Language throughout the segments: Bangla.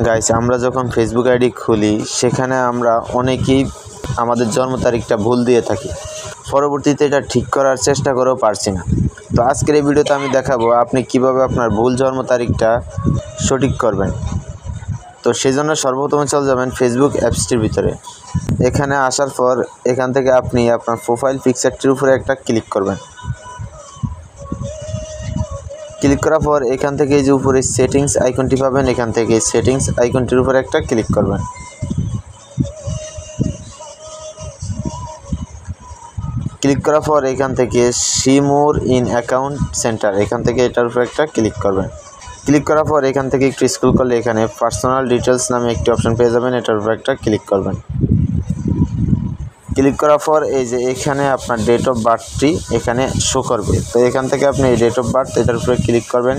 গাইস, আমরা যখন ফেসবুক আইডি খুলি সেখানে আমরা অনেকেই আমাদের জন্ম তারিখটা ভুল দিয়ে থাকি। পরবর্তীতে এটা ঠিক করার চেষ্টা করেও পারছি না। তো আজকের এই ভিডিওতে আমি দেখাবো আপনি কিভাবে আপনার ভুল জন্ম তারিখটা সঠিক করবেন। তো সেই জন্য সর্বপ্রথমে চলে যাবেন ফেসবুক অ্যাপসটির ভিতরে। এখানে আসার পর এখান থেকে আপনি আপনার প্রোফাইল পিকচারটির উপরে একটা ক্লিক করবেন। ক্লিক করার পর এখান থেকে এই যে উপরে সেটিংস আইকনটি পাবেন, এখান থেকে সেটিংস আইকনটির উপরে একটা ক্লিক করবেন। ক্লিক করার পর এখান থেকে see more in account centre, এখান থেকে এটার উপরে একটা ক্লিক করবেন। ক্লিক করার পর এখান থেকে একটু স্ক্রল করলে এখানে পার্সোনাল ডিটেলস নামে একটি অপশন পেয়ে যাবেন, এটার উপরে একটা ক্লিক করবেন। ক্লিক করার পর এই যে এখানে আপনার ডেট অফ বার্থটি এখানে শো করবে। তো এখান থেকে আপনি এই ডেট অফ বার্থ এটার উপরে ক্লিক করবেন।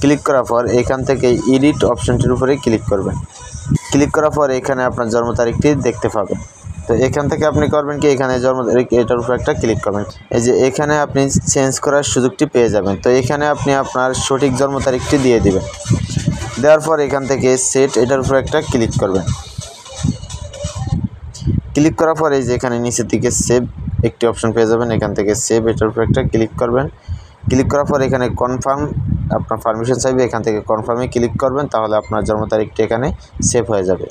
ক্লিক করার পর এখান থেকে এডিট অপশনটির উপরে ক্লিক করবেন। ক্লিক করার পর এখানে আপনার জন্ম তারিখটি দেখতে পাবেন। তো এখান থেকে আপনি করবেন কি, এখানে জন্ম তারিখ এটার উপরে একটা ক্লিক করবেন। এই যে এখানে আপনি চেঞ্জ করার সুযোগটি পেয়ে যাবেন। তো এখানে আপনি আপনার সঠিক জন্ম তারিখটি দিয়ে দিবেন। দেওয়ার পর এখান থেকে সেট এটার উপরে একটা ক্লিক করবেন। ক্লিক করার পর এই যে এখানে নিচের দিকে সেভ একটি অপশন পেয়ে যাবেন, এখান থেকে সেভ এটার উপরে একটা ক্লিক করবেন। ক্লিক করার পর এখানে কনফার্ম আপনার পারমিশন চাইবে, এখান থেকে কনফার্মে ক্লিক করবেন, তাহলে আপনার জন্ম তারিখটি এখানে সেভ হয়ে যাবে।